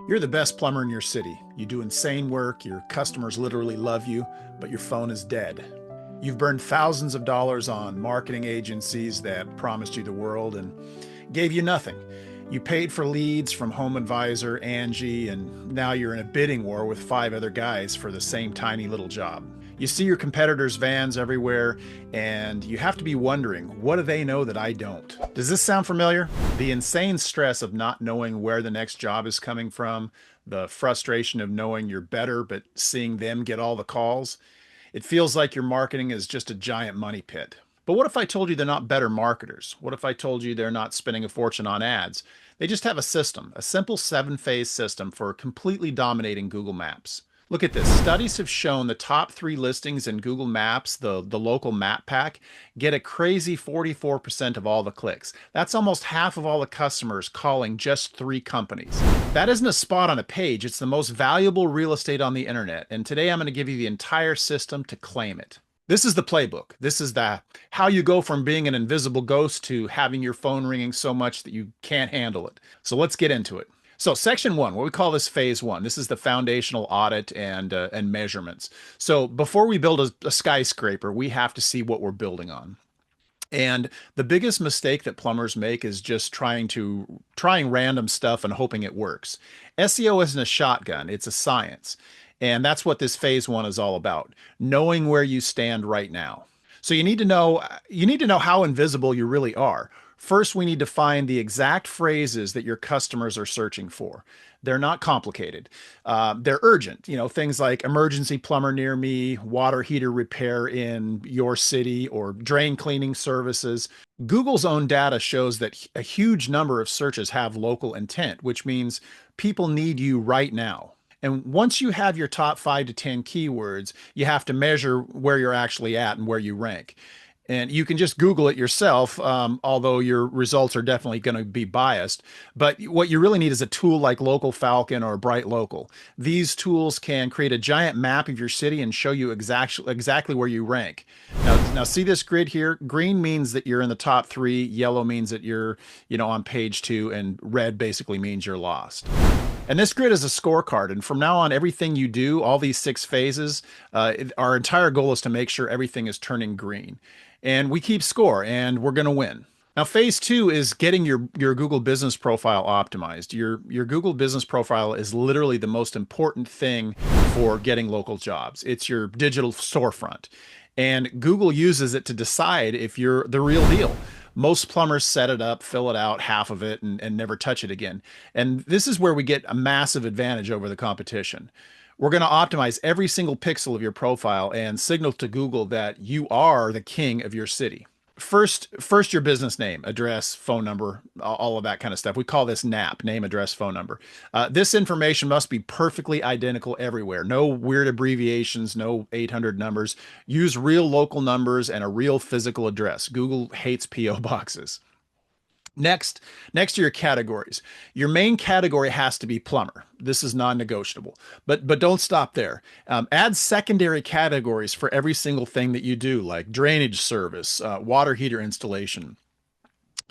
You're the best plumber in your city. You do insane work, your customers literally love you, but your phone is dead. You've burned thousands of dollars on marketing agencies that promised you the world and gave you nothing. You paid for leads from Home Advisor, Angie, and now you're in a bidding war with five other guys for the same tiny little job. You see your competitors' vans everywhere, and you have to be wondering, what do they know that I don't? Does this sound familiar? The insane stress of not knowing where the next job is coming from, the frustration of knowing you're better but seeing them get all the calls. It feels like your marketing is just a giant money pit. But what if I told you they're not better marketers? What if I told you they're not spending a fortune on ads? They just have a system, a simple seven-phase system for completely dominating Google Maps. Look at this. Studies have shown the top three listings in Google Maps, the local map pack, get a crazy 44% of all the clicks. That's almost half of all the customers calling just three companies. That isn't a spot on a page. It's the most valuable real estate on the internet. And today I'm going to give you the entire system to claim it. This is the playbook. This is the how you go from being an invisible ghost to having your phone ringing so much that you can't handle it. So let's get into it. So section one, what we call this phase one, this is the foundational audit and measurements. So before we build a skyscraper, we have to see what we're building on. And the biggest mistake that plumbers make is just trying random stuff and hoping it works. SEO isn't a shotgun, it's a science. And that's what this phase one is all about, knowing where you stand right now. So you need to know how invisible you really are. First, we need to find the exact phrases that your customers are searching for. They're not complicated. They're urgent. Things like emergency plumber near me, water heater repair in your city, or drain cleaning services. Google's own data shows that a huge number of searches have local intent, which means people need you right now. And once you have your top 5 to 10 keywords, you have to measure where you're actually at and where you rank. And you can just Google it yourself, although your results are definitely going to be biased. But what you really need is a tool like Local Falcon or Bright Local. These tools can create a giant map of your city and show you exactly where you rank. Now see this grid here? Green means that you're in the top three. Yellow means that you're, on page two, and red basically means you're lost. And this grid is a scorecard. And from now on, everything you do, all these 6 phases, our entire goal is to make sure everything is turning green. And we keep score, and we're going to win. Now, phase two is getting your Google business profile optimized. Your Google business profile is literally the most important thing for getting local jobs. It's your digital storefront. And Google uses it to decide if you're the real deal. Most plumbers set it up, fill it out, half of it, and never touch it again. And this is where we get a massive advantage over the competition. We're going to optimize every single pixel of your profile and signal to Google that you are the king of your city. First, your business name, address, phone number, all of that kind of stuff. We call this NAP, name, address, phone number. This information must be perfectly identical everywhere. No weird abbreviations, no 800 numbers. Use real local numbers and a real physical address. Google hates PO boxes. Next to your categories. Your main category has to be plumber. This is non-negotiable, but don't stop there. Add secondary categories for every single thing that you do, like drainage service, water heater installation,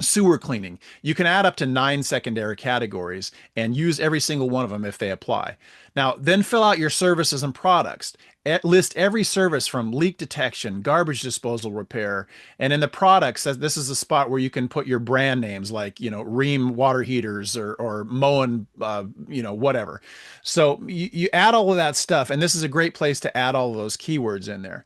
sewer cleaning. You can add up to 9 secondary categories and use every single one of them if they apply. Now, then fill out your services and products. List every service from leak detection, garbage disposal repair, and in the products, this is a spot where you can put your brand names like, Ream water heaters or Moen, whatever. So you add all of that stuff, and this is a great place to add all of those keywords in there.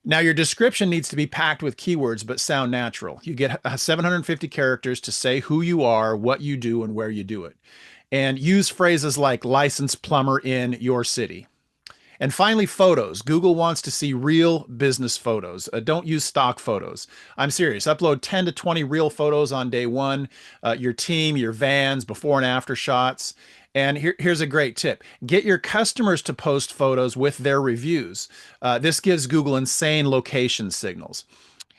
Now, your description needs to be packed with keywords, but sound natural. You get 750 characters to say who you are, what you do, and where you do it. And use phrases like licensed plumber in your city. And finally, photos. Google wants to see real business photos. Don't use stock photos. I'm serious. Upload 10 to 20 real photos on day one. Your team, your vans, before and after shots. And here's a great tip. Get your customers to post photos with their reviews. This gives Google insane location signals.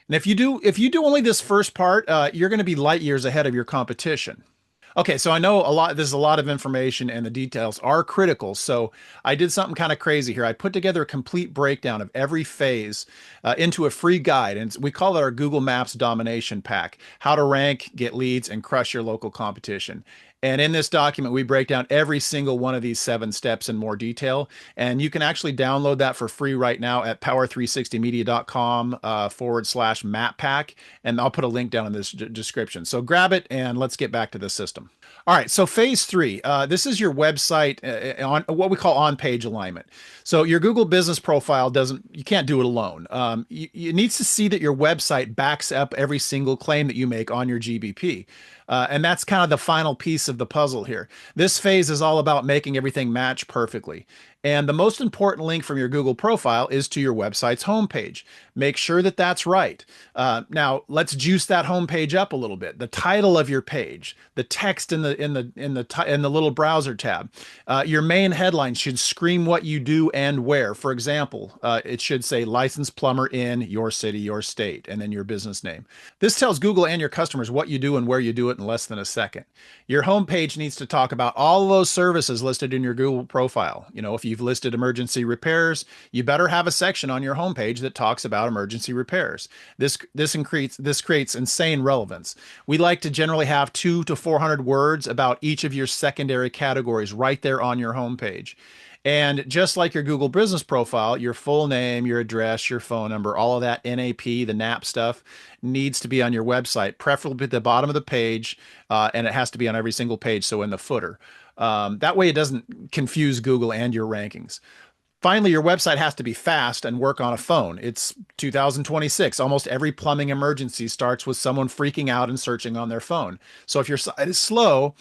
And if you do only this first part, you're going to be light years ahead of your competition. Okay, so I know there's a lot of information and the details are critical. So I did something kind of crazy here. I put together a complete breakdown of every phase into a free guide. And we call it our Google Maps Domination Pack, how to rank, get leads, and crush your local competition. And in this document, we break down every single one of these 7 steps in more detail. And you can actually download that for free right now at power360media.com / map pack. And I'll put a link down in this description. So grab it and let's get back to the system. All right, so phase 3, this is your website on what we call on-page alignment. So your Google business profile you can't do it alone. You needs to see that your website backs up every single claim that you make on your GBP. And that's kind of the final piece of the puzzle here. This phase is all about making everything match perfectly. And the most important link from your Google profile is to your website's homepage. Make sure that that's right. Now, let's juice that homepage up a little bit. The title of your page, the text in the little browser tab, your main headline should scream what you do and where. For example, it should say licensed plumber in your city, your state, and then your business name. This tells Google and your customers what you do and where you do it in less than a second. Your homepage needs to talk about all of those services listed in your Google profile. If you've listed emergency repairs, you better have a section on your homepage that talks about emergency repairs. This creates insane relevance. We like to generally have 200 to 400 words about each of your secondary categories right there on your homepage. And just like your Google business profile, your full name, your address, your phone number, all of that NAP, the NAP stuff needs to be on your website, preferably at the bottom of the page, and it has to be on every single page, so in the footer. That way it doesn't confuse Google and your rankings. Finally, your website has to be fast and work on a phone. It's 2026. Almost every plumbing emergency starts with someone freaking out and searching on their phone. So if your site is slow,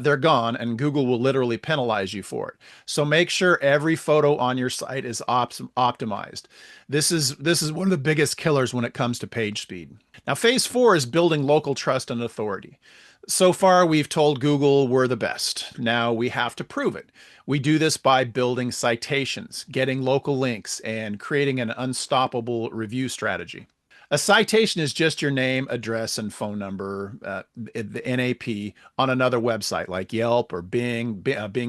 they're gone, and Google will literally penalize you for it. So make sure every photo on your site is optimized. This is one of the biggest killers when it comes to page speed. Now, phase 4 is building local trust and authority. So far, we've told Google we're the best. Now we have to prove it. We do this by building citations, getting local links, and creating an unstoppable review strategy. A citation is just your name, address, and phone number, the NAP, on another website like Yelp or Bing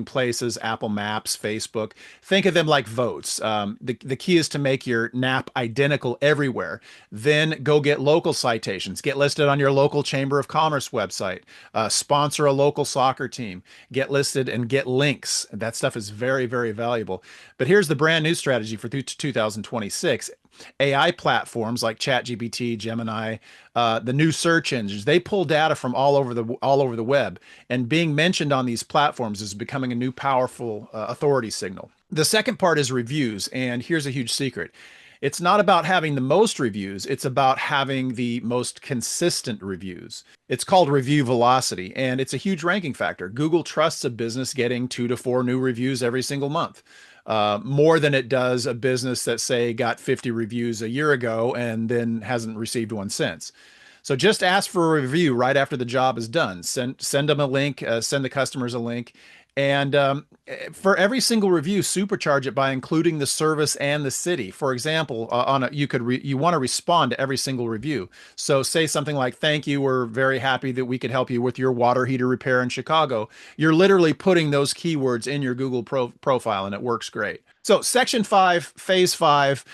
Places, Apple Maps, Facebook. Think of them like votes. The key is to make your NAP identical everywhere. Then go get local citations. Get listed on your local Chamber of Commerce website. Sponsor a local soccer team. Get listed and get links. That stuff is very, very valuable. But here's the brand new strategy for 2026. AI platforms like ChatGPT, Gemini, the new search engines, they pull data from all over the web, and being mentioned on these platforms is becoming a new powerful authority signal. The second part is reviews, and here's a huge secret. It's not about having the most reviews, it's about having the most consistent reviews. It's called review velocity, and it's a huge ranking factor. Google trusts a business getting 2 to 4 new reviews every single month. More than it does a business that, say, got 50 reviews a year ago and then hasn't received one since. So just ask for a review right after the job is done. Send them a link, send the customers a link. And for every single review, supercharge it by including the service and the city. For example, you want to respond to every single review. So say something like, "Thank you, we're very happy that we could help you with your water heater repair in Chicago." You're literally putting those keywords in your Google profile, and it works great. So section 5, phase 5,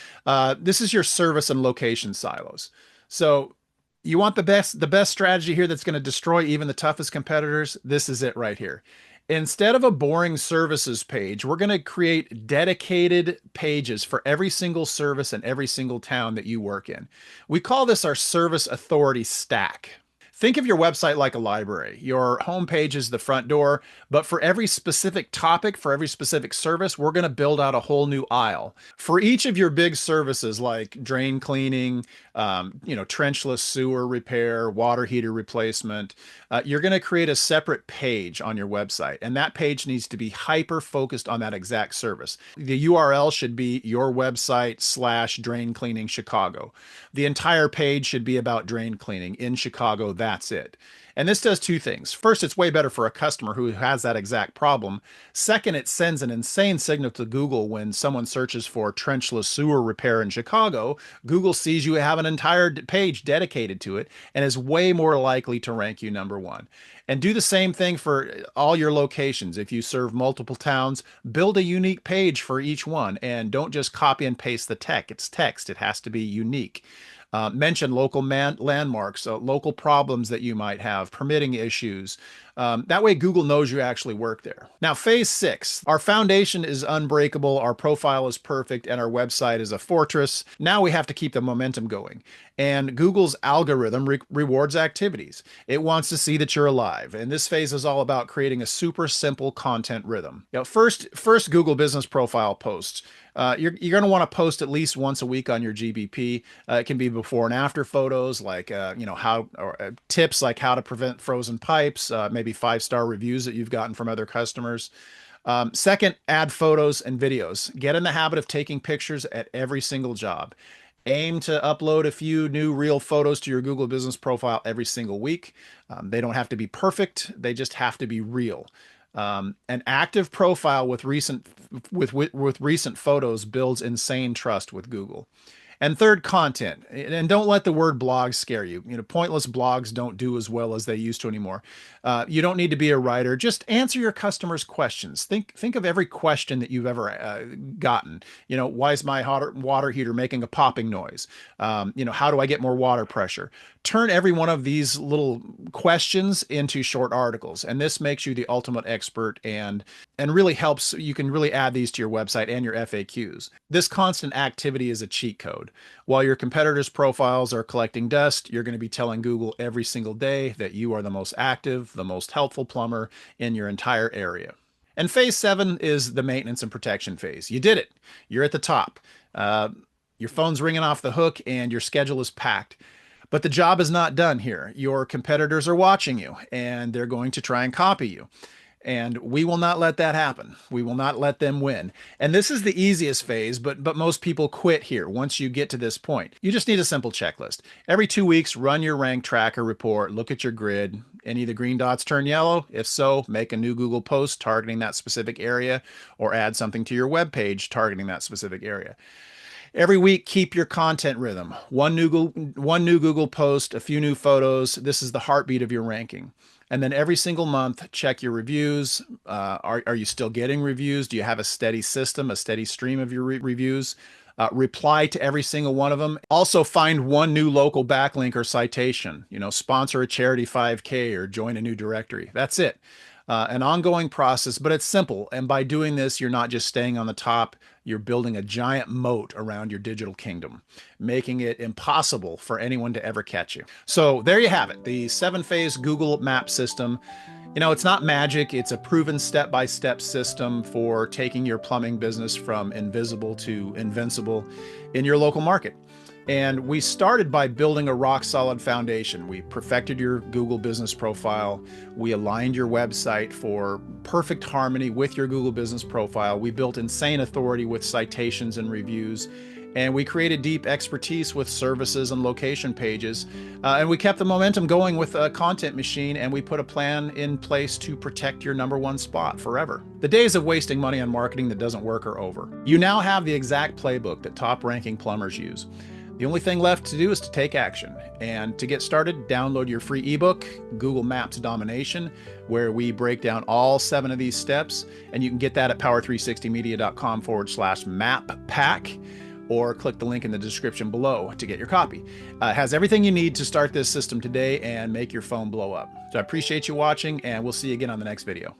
this is your service and location silos. So you want the best strategy here that's going to destroy even the toughest competitors? This is it right here. Instead of a boring services page, we're going to create dedicated pages for every single service in every single town that you work in. We call this our service authority stack. Think of your website like a library. Your homepage is the front door, but for every specific topic, for every specific service, we're going to build out a whole new aisle. For each of your big services like drain cleaning, trenchless sewer repair, water heater replacement, you're going to create a separate page on your website, and that page needs to be hyper focused on that exact service. The URL should be your website / drain cleaning Chicago. The entire page should be about drain cleaning in Chicago. That's it. And this does 2 things. First, it's way better for a customer who has that exact problem. Second, it sends an insane signal to Google when someone searches for trenchless sewer repair in Chicago. Google sees you have an entire page dedicated to it and is way more likely to rank you number 1. And do the same thing for all your locations. If you serve multiple towns, build a unique page for each one, and don't just copy and paste the text. It's text. It has to be unique. Mention local landmarks, local problems that you might have, permitting issues, That way Google knows you actually work there. Now, phase 6, our foundation is unbreakable, our profile is perfect, and our website is a fortress. Now we have to keep the momentum going. And Google's algorithm rewards activities. It wants to see that you're alive. And this phase is all about creating a super simple content rhythm. First Google business profile posts. You're going to want to post at least once a week on your GBP. It can be before and after photos, like tips like how to prevent frozen pipes, maybe 5-star reviews that you've gotten from other customers. Second, add photos and videos. Get in the habit of taking pictures at every single job. Aim to upload a few new real photos to your Google business profile every single week. They don't have to be perfect. They just have to be real. An active profile with recent photos builds insane trust with Google. And third, content. And don't let the word blog scare you. Pointless blogs don't do as well as they used to anymore. You don't need to be a writer. Just answer your customers' questions. Think of every question that you've ever gotten. Why is my water heater making a popping noise? How do I get more water pressure? Turn every one of these little questions into short articles. And this makes you the ultimate expert and really helps. You can really add these to your website and your FAQs. This constant activity is a cheat code. While your competitors' profiles are collecting dust, you're going to be telling Google every single day that you are the most active, the most helpful plumber in your entire area. And phase 7 is the maintenance and protection phase. You did it. You're at the top. Your phone's ringing off the hook and your schedule is packed. But the job is not done here. Your competitors are watching you and they're going to try and copy you. And we will not let that happen. We will not let them win. And this is the easiest phase, but most people quit here once you get to this point. You just need a simple checklist. Every 2 weeks, run your rank tracker report, look at your grid. Any of the green dots turn yellow? If so, make a new Google post targeting that specific area or add something to your web page targeting that specific area. Every week, keep your content rhythm. One new Google post, a few new photos. This is the heartbeat of your ranking. And then every single month, check your reviews. Are you still getting reviews? Do you have a steady system, a steady stream of your reviews? Reply to every single one of them. Also find one new local backlink or citation. Sponsor a charity 5K or join a new directory. That's it. An ongoing process, but it's simple. And by doing this, you're not just staying on the top, you're building a giant moat around your digital kingdom, making it impossible for anyone to ever catch you. So there you have it, the 7-phase Google Maps system. It's not magic. It's a proven step-by-step system for taking your plumbing business from invisible to invincible in your local market. And we started by building a rock-solid foundation. We perfected your Google business profile. We aligned your website for perfect harmony with your Google business profile. We built insane authority with citations and reviews. And we created deep expertise with services and location pages. And we kept the momentum going with a content machine, and we put a plan in place to protect your #1 spot forever. The days of wasting money on marketing that doesn't work are over. You now have the exact playbook that top-ranking plumbers use. The only thing left to do is to take action. And to get started, download your free ebook, Google Maps Domination, where we break down all 7 of these steps. And you can get that at power360media.com/map pack, or click the link in the description below to get your copy. It has everything you need to start this system today and make your phone blow up. So I appreciate you watching, and we'll see you again on the next video.